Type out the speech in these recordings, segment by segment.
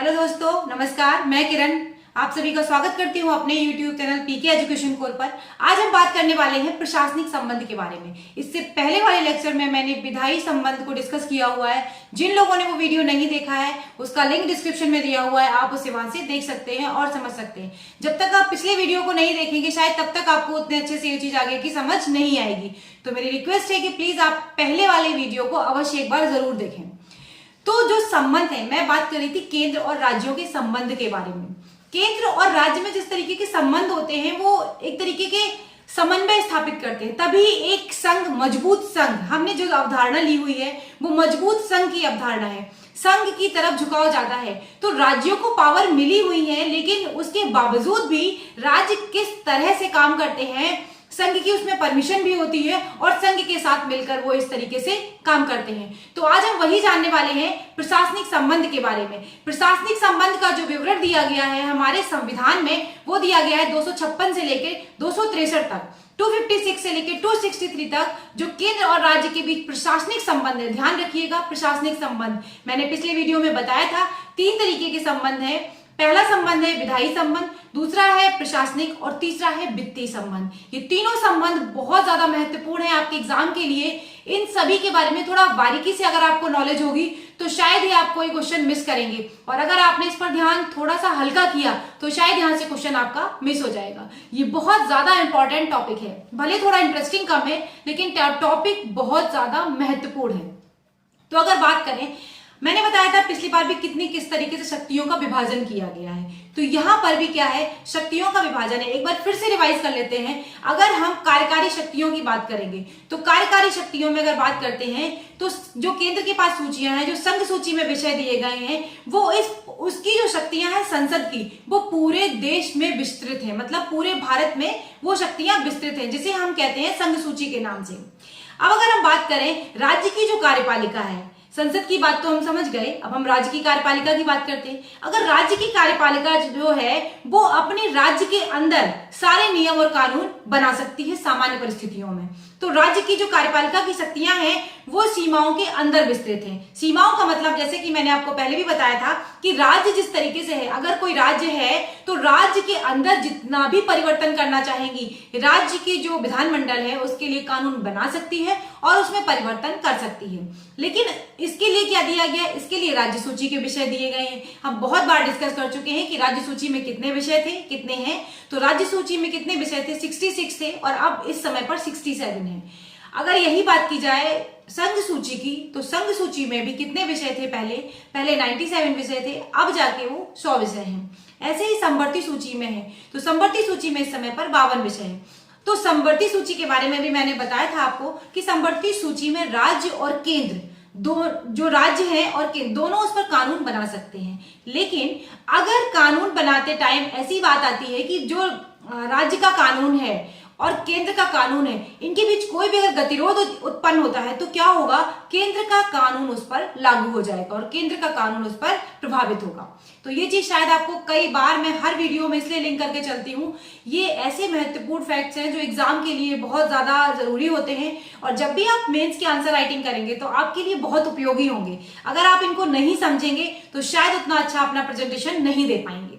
Hello दोस्तों, नमस्कार। मैं किरण आप सभी का स्वागत करती हूँ अपने YouTube channel PK education core पर। आज हम बात करने वाले हैं प्रशासनिक संबंध के बारे में। इससे पहले वाले लेक्चर में मैंने विधायी संबंध को डिस्कस किया हुआ है। जिन लोगों ने वो वीडियो नहीं देखा है उसका लिंक डिस्क्रिप्शन में दिया हुआ है, आप उसे वहां से देख सकते हैं और समझ सकते हैं। जब तक आप पिछले वीडियो को नहीं देखेंगे शायद तब तक आपको उतने अच्छे से ये चीज आगे की समझ नहीं आएगी। तो मेरी रिक्वेस्ट है कि प्लीज आप पहले वाले वीडियो को अवश्य एक बार जरूर देखें। तो जो संबंध है, मैं बात कर रही थी केंद्र और राज्यों के संबंध के बारे में। केंद्र और राज्य में जिस तरीके के संबंध होते हैं वो एक तरीके के समन्वय स्थापित करते हैं, तभी एक संघ, मजबूत संघ, हमने जो अवधारणा ली हुई है वो मजबूत संघ की अवधारणा है। संघ की तरफ झुकाव ज्यादा है। तो राज्यों को पावर मिली हुई है, लेकिन उसके बावजूद भी राज्य किस तरह से काम करते हैं, संघ की उसमें परमिशन भी होती है और संघ के साथ मिलकर वो इस तरीके से काम करते हैं। तो आज हम वही जानने वाले हैं प्रशासनिक संबंध के बारे में। प्रशासनिक संबंध का जो विवरण दिया गया है हमारे संविधान में वो दिया गया है 256 से लेकर 263 तक, 256 से लेकर 263 तक जो केंद्र और राज्य के बीच प्रशासनिक संबंध है। ध्यान रखिएगा, प्रशासनिक संबंध मैंने पिछले वीडियो में बताया था 3 तरीके के संबंध है। पहला संबंध है विधायी संबंध, दूसरा है प्रशासनिक और तीसरा है वित्तीय संबंध। ये तीनों संबंध बहुत ज्यादा महत्वपूर्ण है आपके एग्जाम के लिए। इन सभी के बारे में थोड़ा बारीकी से अगर आपको नॉलेज होगी तो शायद ही आप कोई क्वेश्चन मिस करेंगे, और अगर आपने इस पर ध्यान थोड़ा सा हल्का किया तो शायद यहां से क्वेश्चन आपका मिस हो जाएगा। ये बहुत ज्यादा इंपॉर्टेंट टॉपिक है, भले थोड़ा इंटरेस्टिंग कम है लेकिन टॉपिक बहुत ज्यादा महत्वपूर्ण है। तो अगर बात करें, मैंने बताया था पिछली बार भी किस तरीके से शक्तियों का विभाजन किया गया है, तो यहां पर भी क्या है, शक्तियों का विभाजन है। एक बार फिर से रिवाइज कर लेते हैं। अगर हम कार्यकारी शक्तियों की बात करेंगे तो कार्यकारी शक्तियों में अगर बात करते हैं तो जो केंद्र के पास सूचियां हैं, जो संघ सूची में विषय दिए गए हैं, वो उसकी जो शक्तियां हैं संसद की, वो पूरे देश में विस्तृत है, मतलब पूरे भारत में वो शक्तियां विस्तृत हैं, जिसे हम कहते हैं संघ सूची के नाम से। अब अगर हम बात करें राज्य की जो कार्यपालिका है, संसद की बात तो हम समझ गए, अब हम राज्य की कार्यपालिका की बात करते हैं। अगर राज्य की कार्यपालिका जो है वो अपने राज्य के अंदर सारे नियम और कानून बना सकती है सामान्य परिस्थितियों में, तो राज्य की जो कार्यपालिका की शक्तियां हैं वो सीमाओं के अंदर विस्तृत हैं। सीमाओं का मतलब जैसे कि मैंने आपको पहले भी बताया था कि राज्य जिस तरीके से है, अगर कोई राज्य है तो राज्य के अंदर जितना भी परिवर्तन करना चाहेंगी, राज्य की जो विधानमंडल है उसके लिए कानून बना सकती है और उसमें परिवर्तन कर सकती है। लेकिन इसके लिए क्या दिया गया, इसके लिए राज्य सूची के विषय दिए गए हैं। हम बहुत बार डिस्कस कर चुके हैं कि राज्य सूची में कितने विषय थे, कितने हैं। तो राज्य सूची में कितने विषय थे, 66 थे, और अब इस समय पर 67 है। अगर यही बात की जाए संघ सूची की, तो संघ सूची में भी कितने विषय थे, पहले 97 विषय थे, अब जाके वो 100 विषय हैं। ऐसे ही समवर्ती सूची में है, तो समवर्ती सूची में इस समय पर 52 विषय है। तो समवर्ती सूची के बारे में भी मैंने बताया था आपको कि समवर्ती सूची में राज्य और केंद्र जो राज्य है और केंद्र दोनों उस पर कानून बना सकते हैं। लेकिन अगर कानून बनाते टाइम ऐसी बात आती है कि जो राज्य का कानून है और केंद्र का कानून है, इनके बीच कोई भी अगर गतिरोध उत्पन्न होता है तो क्या होगा, केंद्र का कानून उस पर लागू हो जाएगा और केंद्र का कानून उस पर प्रभावित होगा। तो ये चीज शायद आपको कई बार, मैं हर वीडियो में इसलिए लिंक करके चलती हूँ, ये ऐसे महत्वपूर्ण फैक्ट्स हैं जो एग्जाम के लिए बहुत ज्यादा जरूरी होते हैं, और जब भी आप मेंस की आंसर राइटिंग करेंगे तो आपके लिए बहुत उपयोगी होंगे। अगर आप इनको नहीं समझेंगे तो शायद उतना अच्छा अपना प्रेजेंटेशन नहीं दे पाएंगे।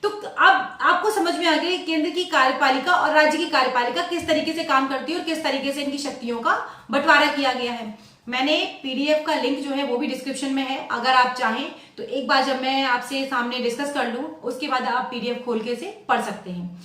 तो अब आपको समझ में आ गया केंद्र की कार्यपालिका और राज्य की कार्यपालिका किस तरीके से काम करती है और किस तरीके से इनकी शक्तियों का बंटवारा किया गया है। मैंने पीडीएफ का लिंक जो है वो भी डिस्क्रिप्शन में है, अगर आप चाहें तो एक बार जब मैं आपसे सामने डिस्कस कर लूं उसके बाद आप पीडीएफ खोल के से पढ़ सकते हैं।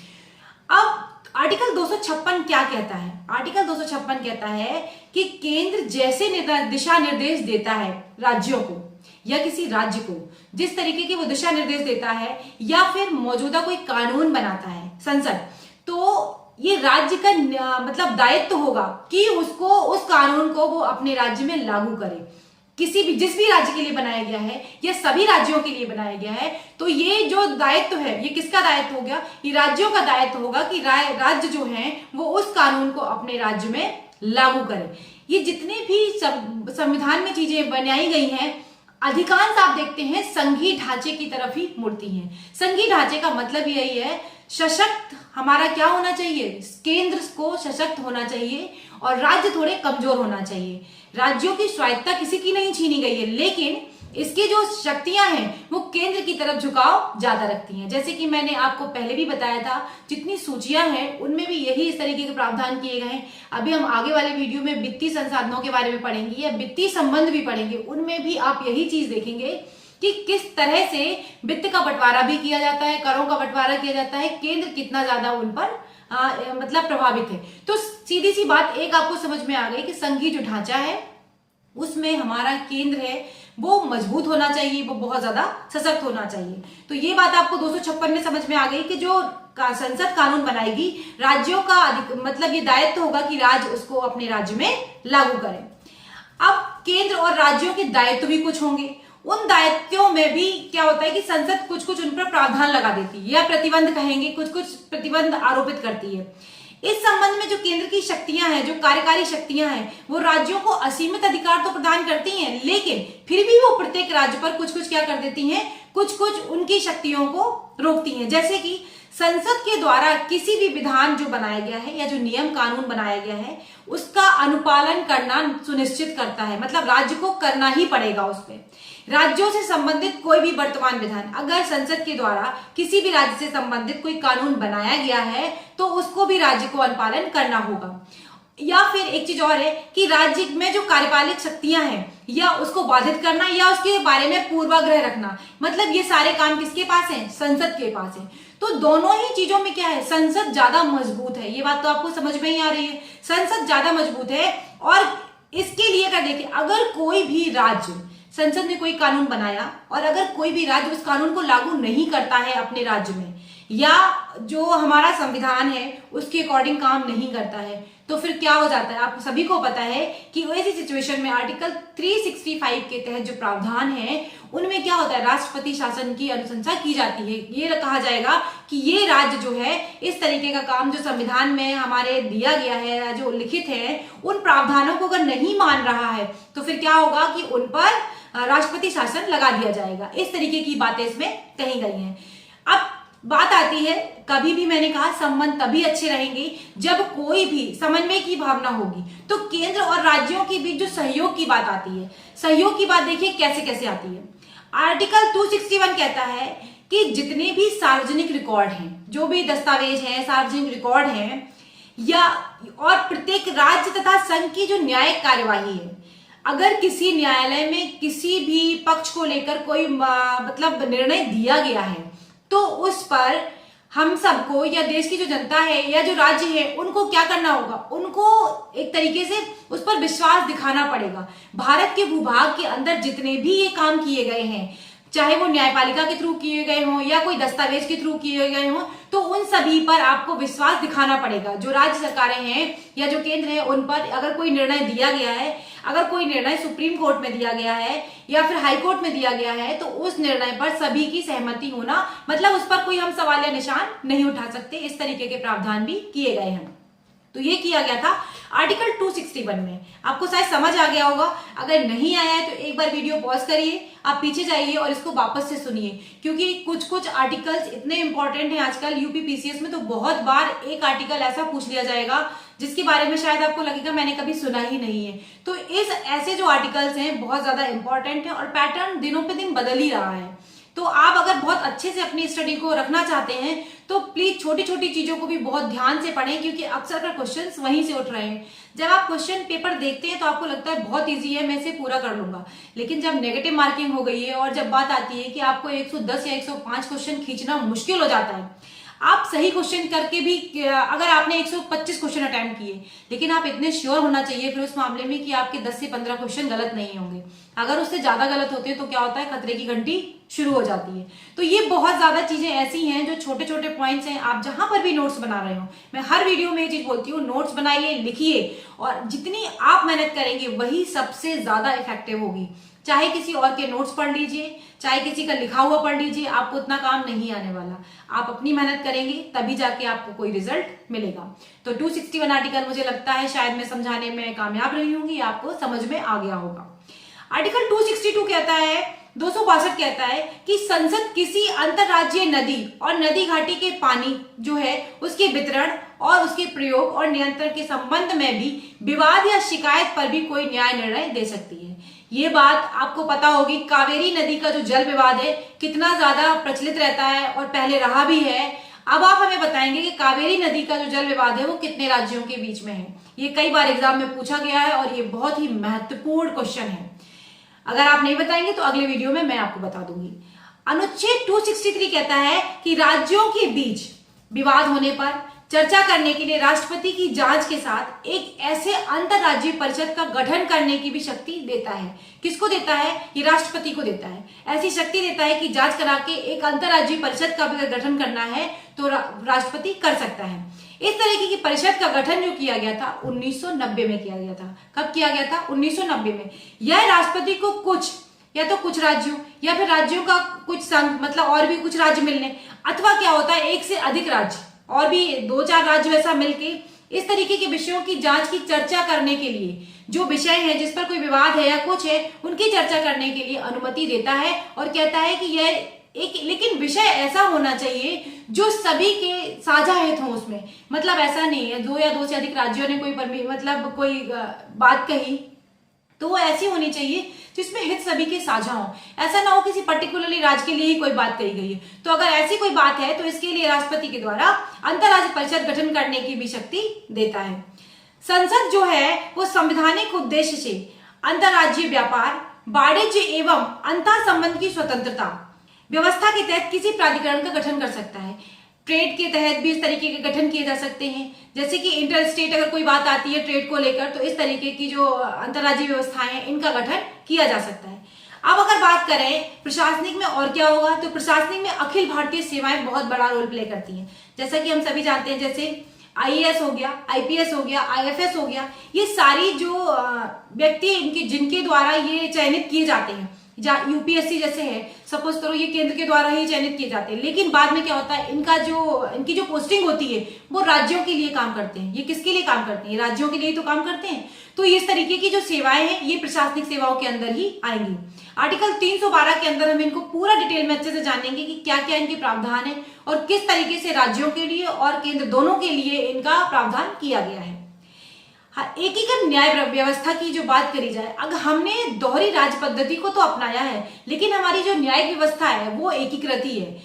अब आर्टिकल 256 क्या कहता है, आर्टिकल 256 कहता है कि केंद्र जैसे दिशा निर्देश देता है राज्यों को या किसी राज्य को, जिस तरीके की वो दिशा निर्देश देता है या फिर मौजूदा कोई कानून बनाता है संसद, तो ये राज्य का मतलब दायित्व होगा कि उसको, उस कानून को वो अपने राज्य में लागू करे। जिस भी राज्य के लिए बनाया गया है या सभी राज्यों के लिए बनाया गया है, तो ये जो दायित्व है ये किसका दायित्व हो गया, ये राज्यों का दायित्व होगा कि राज्य जो है वो उस कानून को अपने राज्य में लागू करे। ये जितने भी संविधान में चीजें बनाई गई हैं अधिकांश आप देखते हैं संघीय ढांचे की तरफ ही मुड़ती हैं। संघीय ढांचे का मतलब यही है, सशक्त हमारा क्या होना चाहिए, केंद्र को सशक्त होना चाहिए और राज्य थोड़े कमजोर होना चाहिए। राज्यों की स्वायत्तता किसी की नहीं छीनी गई है, लेकिन इसकी जो शक्तियां हैं वो केंद्र की तरफ झुकाव ज्यादा रखती हैं। जैसे कि मैंने आपको पहले भी बताया था, जितनी सूचियां हैं उनमें भी यही इस तरीके के प्रावधान किए गए हैं। अभी हम आगे वाले वीडियो में वित्तीय संसाधनों के बारे में पढ़ेंगे या वित्तीय संबंध भी पढ़ेंगे, उनमें भी आप यही चीज देखेंगे कि किस तरह से वित्त का बंटवारा भी किया जाता है, करों का बंटवारा किया जाता है, केंद्र कितना ज्यादा उन पर मतलब प्रभावित है। तो सीधी सी बात एक आपको समझ में आ गई कि संघीय जो ढांचा है उसमें हमारा केंद्र है वो मजबूत होना चाहिए, वो बहुत ज्यादा सशक्त होना चाहिए। तो ये बात आपको 256 में समझ में आ गई कि जो संसद कानून बनाएगी, राज्यों का मतलब ये दायित्व होगा कि राज्य उसको अपने राज्य में लागू करें। अब केंद्र और राज्यों के दायित्व भी कुछ होंगे, उन दायित्वों में भी क्या होता है कि संसद कुछ कुछ उन पर प्रावधान लगा देती है या प्रतिबंध कहेंगे, कुछ कुछ प्रतिबंध आरोपित करती है। इस संबंध में जो केंद्र की शक्तियां हैं, जो कार्यकारी शक्तियां हैं, वो राज्यों को असीमित अधिकार तो प्रदान करती हैं, लेकिन फिर भी वो प्रत्येक राज्य पर कुछ कुछ क्या कर देती हैं, कुछ कुछ उनकी शक्तियों को रोकती हैं। जैसे कि संसद के द्वारा किसी भी विधान जो बनाया गया है या जो नियम कानून बनाया गया है उसका अनुपालन करना सुनिश्चित करता है, मतलब राज्य को करना ही पड़ेगा। उसमें राज्यों से संबंधित कोई भी वर्तमान विधान, अगर संसद के द्वारा किसी भी राज्य से संबंधित कोई कानून बनाया गया है तो उसको भी राज्य को अनुपालन करना होगा। या फिर एक चीज और है कि राज्य में जो कार्यपालिक शक्तियां हैं या उसको बाधित करना या उसके बारे में पूर्वाग्रह रखना, मतलब ये सारे काम किसके पास हैं, संसद के पास है। तो दोनों ही चीजों में क्या है, संसद ज्यादा मजबूत है। ये बात तो आपको समझ में ही आ रही है, संसद ज्यादा मजबूत है। और इसके लिए अगर देखिए, अगर कोई भी राज्य, संसद ने कोई कानून बनाया और अगर कोई भी राज्य उस कानून को लागू नहीं करता है अपने राज्य में, या जो हमारा संविधान है उसके अकॉर्डिंग काम नहीं करता है, तो फिर क्या हो जाता है, आप सभी को पता है कि ऐसी सिचुएशन में आर्टिकल 365 के तहत जो प्रावधान है उनमें क्या होता है, राष्ट्रपति शासन की अनुशंसा की जाती है। ये कहा जाएगा कि ये राज्य जो है इस तरीके का काम जो संविधान में हमारे दिया गया है, जो लिखित है, उन प्रावधानों को अगर नहीं मान रहा है तो फिर क्या होगा कि उन पर राष्ट्रपति शासन लगा दिया जाएगा। इस तरीके की बातें इसमें कही गई हैं। अब बात आती है, कभी भी मैंने कहा संबंध तभी अच्छे रहेंगे जब कोई भी समन्वय की भावना होगी। तो केंद्र और राज्यों के बीच जो सहयोग की बात आती है, सहयोग की बात देखिए कैसे कैसे आती है। आर्टिकल 261 कहता है कि जितने भी सार्वजनिक रिकॉर्ड हैं, जो भी दस्तावेज हैं, सार्वजनिक रिकॉर्ड हैं, या और प्रत्येक राज्य तथा संघ की जो न्यायिक कार्यवाही है, अगर किसी न्यायालय में किसी भी पक्ष को लेकर कोई मतलब निर्णय दिया गया है तो उस पर हम सबको या देश की जो जनता है या जो राज्य है उनको क्या करना होगा, उनको एक तरीके से उस पर विश्वास दिखाना पड़ेगा। भारत के भूभाग के अंदर जितने भी ये काम किए गए हैं, चाहे वो न्यायपालिका के थ्रू किए गए हों या कोई दस्तावेज के थ्रू किए गए हों, तो उन सभी पर आपको विश्वास दिखाना पड़ेगा। जो राज्य सरकारें हैं या जो केंद्र है उन पर अगर कोई निर्णय दिया गया है, अगर कोई निर्णय सुप्रीम कोर्ट में दिया गया है या फिर हाई कोर्ट में दिया गया है, तो उस निर्णय पर सभी की सहमति होना, मतलब उस पर कोई हम सवाल या निशान नहीं उठा सकते। इस तरीके के प्रावधान भी किए गए हैं। तो ये किया गया था आर्टिकल 261 में। आपको शायद समझ आ गया होगा। अगर नहीं आया है तो एक बार वीडियो पॉज करिए, आप पीछे जाइए और इसको वापस से सुनिए, क्योंकि कुछ कुछ आर्टिकल्स इतने इंपॉर्टेंट हैं आजकल यूपी पीसीएस में। तो बहुत बार एक आर्टिकल ऐसा पूछ लिया जाएगा जिसके बारे में शायद आपको लगेगा मैंने कभी सुना ही नहीं है। तो इस ऐसे जो आर्टिकल्स हैं बहुत ज्यादा इंपॉर्टेंट है और पैटर्न दिनों पे दिन बदल ही रहा है। तो आप अगर बहुत अच्छे से अपनी स्टडी को रखना चाहते हैं तो प्लीज छोटी छोटी चीजों को भी बहुत ध्यान से पढ़ें, क्योंकि अक्सर कर क्वेश्चंस वहीं से उठ रहे हैं। जब आप क्वेश्चन पेपर देखते हैं तो आपको लगता है बहुत इजी है, मैं इसे पूरा कर लूंगा, लेकिन जब नेगेटिव मार्किंग हो गई है और जब बात आती है कि आपको 110 या 105 क्वेश्चन खींचना मुश्किल हो जाता है, आप सही क्वेश्चन करके भी अगर आपने 125 क्वेश्चन अटेम्प्ट किए, लेकिन आप इतने श्योर होना चाहिए फिर उस मामले में कि आपके 10 से 15 क्वेश्चन गलत नहीं होंगे। अगर उससे ज्यादा गलत होते हैं तो क्या होता है, खतरे की घंटी शुरू हो जाती है। तो ये बहुत ज्यादा चीजें ऐसी हैं जो छोटे छोटे पॉइंट्स हैं। आप जहां पर भी नोट्स बना रहे हो, मैं हर वीडियो में ये चीज बोलती हूँ, नोट्स बनाइए, लिखिए, और जितनी आप मेहनत करेंगे वही सबसे ज्यादा इफेक्टिव होगी। चाहे किसी और के नोट्स पढ़ लीजिए, चाहे किसी का लिखा हुआ पढ़ लीजिए, आपको उतना काम नहीं आने वाला। आप अपनी मेहनत करेंगे तभी जाके आपको कोई रिजल्ट मिलेगा। तो 261 आर्टिकल मुझे लगता है शायद मैं समझाने में कामयाब रही होंगी, आपको समझ में आ गया होगा। आर्टिकल 262 कहता है, 262 कहता है कि संसद किसी अंतरराज्यीय नदी और नदी घाटी के पानी जो है उसके वितरण और उसके प्रयोग और नियंत्रण के संबंध में भी विवाद या शिकायत पर भी कोई न्याय निर्णय दे सकती है। ये बात आपको पता होगी, कावेरी नदी का जो जल विवाद है कितना ज्यादा प्रचलित रहता है और पहले रहा भी है। अब आप हमें बताएंगे कि कावेरी नदी का जो जल विवाद है वो कितने राज्यों के बीच में है। ये कई बार एग्जाम में पूछा गया है और ये बहुत ही महत्वपूर्ण क्वेश्चन है। अगर आप नहीं बताएंगे तो अगले वीडियो में मैं आपको बता दूंगी। अनुच्छेद 263 कहता है कि राज्यों के बीच विवाद होने पर चर्चा करने के लिए राष्ट्रपति की जांच के साथ एक ऐसे अंतरराज्यीय परिषद का गठन करने की भी शक्ति देता है। किसको देता है? ये राष्ट्रपति को देता है। ऐसी शक्ति देता है कि जांच करा के एक अंतरराज्यीय परिषद का भी गठन करना है तो राष्ट्रपति कर सकता है। इस तरीके की परिषद का गठन जो किया गया था 1990 में किया गया था। कब किया गया था? 1990 में। यह राष्ट्रपति को कुछ या तो कुछ राज्यों या फिर राज्यों का कुछ संघ, मतलब और भी कुछ राज्य मिलने, अथवा क्या होता है एक से अधिक राज्य और भी 2-4 राज्य ऐसा मिलके इस तरीके के विषयों की जांच की चर्चा करने के लिए, जो विषय है जिस पर कोई विवाद है या कुछ है उनकी चर्चा करने के लिए अनुमति देता है और कहता है कि यह एक, लेकिन विषय ऐसा होना चाहिए जो सभी के साझा हित हो उसमें। मतलब ऐसा नहीं है 2 या 2 से अधिक राज्यों ने कोई कोई बात कही तो वो ऐसी होनी चाहिए जिसमें हित सभी के साझा हो। ऐसा ना हो किसी पर्टिकुलरली राज्य के लिए ही कोई बात कही गई है। तो अगर ऐसी कोई बात है तो इसके लिए राष्ट्रपति के द्वारा अंतरराज्यीय परिषद गठन करने की भी शक्ति देता है। संसद जो है वो संवैधानिक उद्देश्य से अंतरराज्यीय व्यापार, वाणिज्य एवं अंतर संबंध की स्वतंत्रता व्यवस्था के तहत किसी प्राधिकरण का गठन कर सकता है। ट्रेड के तहत भी इस तरीके के गठन किए जा सकते हैं, जैसे कि इंटर स्टेट अगर कोई बात आती है ट्रेड को लेकर तो इस तरीके की जो अंतरराज्यीय व्यवस्थाएं हैं इनका गठन किया जा सकता है। अब अगर बात करें प्रशासनिक में और क्या होगा, तो प्रशासनिक में अखिल भारतीय सेवाएं बहुत बड़ा रोल प्ले करती हैं। जैसा कि हम सभी जानते हैं, जैसे आईएएस हो गया, आईपीएस हो गया, आईएफएस हो गया, ये सारी जो व्यक्ति इनके जिनके द्वारा ये चयनित किए जाते हैं, यूपीएससी जैसे है, सपोज करो ये केंद्र के द्वारा ही चयनित किए जाते हैं, लेकिन बाद में क्या होता है इनकी जो पोस्टिंग होती है वो राज्यों के लिए काम करते हैं। ये किसके लिए काम करते हैं? राज्यों के लिए तो काम करते हैं। तो इस तरीके की जो सेवाएं हैं ये प्रशासनिक सेवाओं के अंदर ही आएंगी। आर्टिकल 312 के अंदर हम इनको पूरा डिटेल में अच्छे से जानेंगे कि क्या क्या इनके प्रावधान है और किस तरीके से राज्यों के लिए और केंद्र दोनों के लिए इनका प्रावधान किया गया है। एकीकृत न्याय व्यवस्था की जो बात करी जाए, अगर हमने दोहरी राज्य पद्धति को तो अपनाया है लेकिन हमारी जो न्यायिक व्यवस्था है वो एकीकृत ही है।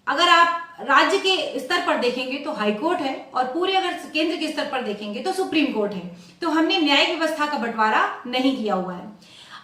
अगर आप राज्य के स्तर पर देखेंगे तो हाई कोर्ट है और पूरे अगर केंद्र के स्तर पर देखेंगे तो सुप्रीम कोर्ट है। तो हमने न्यायिक व्यवस्था का बंटवारा नहीं किया हुआ है।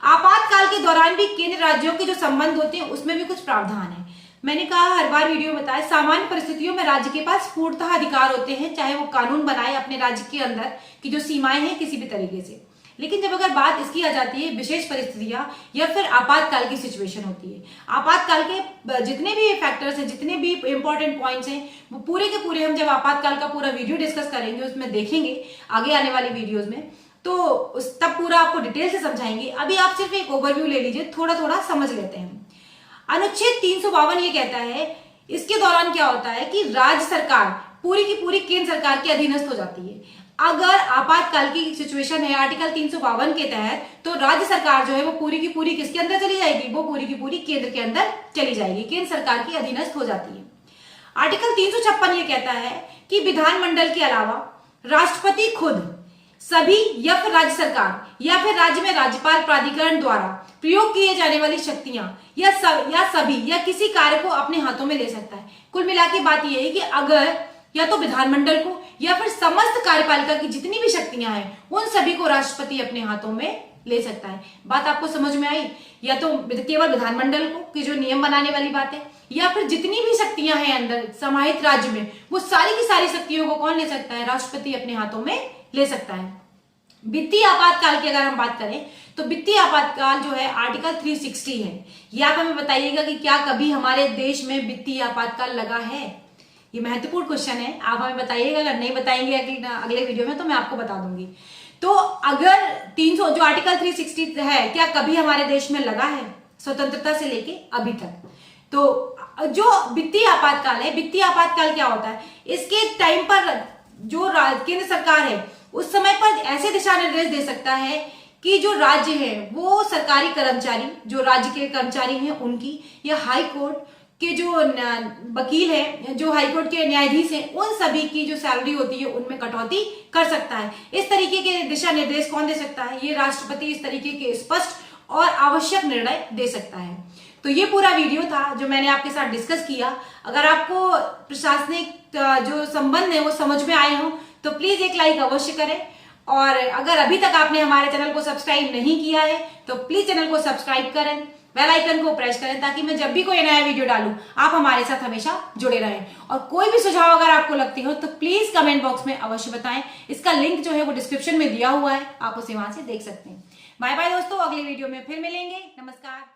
आपातकाल के दौरान भी केंद्र राज्यों के जो संबंध होते हैं उसमें भी कुछ प्रावधान है। मैंने कहा हर बार वीडियो में बताया, सामान्य परिस्थितियों में राज्य के पास पूर्णतः अधिकार होते हैं, चाहे वो कानून बनाए अपने राज्य के अंदर की जो सीमाएं हैं किसी भी तरीके से। लेकिन जब अगर बात इसकी आ जाती है विशेष परिस्थितियां या फिर आपातकाल की सिचुएशन होती है, आपातकाल के जितने भी फैक्टर्स हैं, जितने भी इंपॉर्टेंट पॉइंट्स हैं, वो पूरे के पूरे हम जब आपातकाल का पूरा वीडियो डिस्कस करेंगे उसमें देखेंगे आगे आने वाली वीडियोज में, तो तब पूरा आपको डिटेल से समझाएंगे। अभी आप सिर्फ एक ओवरव्यू ले लीजिए, थोड़ा थोड़ा समझ लेते हैं। अनुच्छेद 352 ये कहता है, इसके दौरान क्या होता है कि राज्य सरकार पूरी की पूरी केंद्र सरकार के अधीनस्थ हो जाती है। अगर आपातकाल की सिचुएशन है आर्टिकल 352 के तहत, तो राज्य सरकार जो है वो पूरी की पूरी किसके अंदर चली जाएगी? वो पूरी की पूरी केंद्र के अंदर चली जाएगी, केंद्र सरकार की अधीनस्थ हो जाती है। आर्टिकल 356 ये कहता है कि विधानमंडल के अलावा राष्ट्रपति खुद, सभी या फिर राज्य सरकार या फिर राज्य में राज्यपाल प्राधिकरण द्वारा प्रयोग किए जाने वाली शक्तियां या सभी या किसी कार्य को अपने हाथों में ले सकता है। कुल मिला के बात यह है कि अगर या तो विधानमंडल को या फिर समस्त कार्यपालिका की जितनी भी शक्तियां हैं उन सभी को राष्ट्रपति अपने हाथों में ले सकता है। बात आपको समझ में आई? या तो केवल विधानमंडल को कि जो नियम बनाने वाली बात है, या फिर जितनी भी शक्तियां हैं अंदर समाहित राज्य में वो सारी की सारी शक्तियों को कौन ले सकता है? राष्ट्रपति अपने हाथों में ले सकता है। वित्तीय आपातकाल की अगर हम बात करें तो वित्तीय आपातकाल जो है आर्टिकल 360 है। ये आप हमें बताइएगा कि क्या कभी हमारे देश में वित्तीय आपातकाल लगा है? ये महत्वपूर्ण क्वेश्चन है, आप हमें बताइएगा। अगर नहीं बताएंगे अगले वीडियो में तो मैं आपको बता दूंगी। तो अगर 300 जो आर्टिकल 360 है, क्या कभी हमारे देश में लगा है स्वतंत्रता से लेके अभी तक? तो जो वित्तीय आपातकाल है, वित्तीय आपातकाल क्या होता है? इसके टाइम पर जो केंद्र सरकार है उस समय पर ऐसे दिशा निर्देश दे सकता है कि जो राज्य है वो सरकारी कर्मचारी, जो राज्य के कर्मचारी हैं उनकी, या हाई कोर्ट के जो वकील है, जो हाई कोर्ट के न्यायाधीश हैं, उन सभी की जो सैलरी होती है उनमें कटौती कर सकता है। इस तरीके के दिशा निर्देश कौन दे सकता है? ये राष्ट्रपति इस तरीके के स्पष्ट और आवश्यक निर्णय दे सकता है। तो ये पूरा वीडियो था जो मैंने आपके साथ डिस्कस किया। अगर आपको प्रशासनिक जो संबंध है वो समझ में आए हो तो प्लीज एक लाइक अवश्य करें, और अगर अभी तक आपने हमारे चैनल को सब्सक्राइब नहीं किया है तो प्लीज चैनल को सब्सक्राइब करें, बेल आइकन को प्रेस करें, ताकि मैं जब भी कोई नया वीडियो डालूं आप हमारे साथ हमेशा जुड़े रहें। और कोई भी सुझाव अगर आपको लगते हो तो प्लीज कमेंट बॉक्स में अवश्य बताएं। इसका लिंक जो है वो डिस्क्रिप्शन में दिया हुआ है, आप उसे वहां से देख सकते हैं। बाय बाय दोस्तों, अगले वीडियो में फिर मिलेंगे। नमस्कार।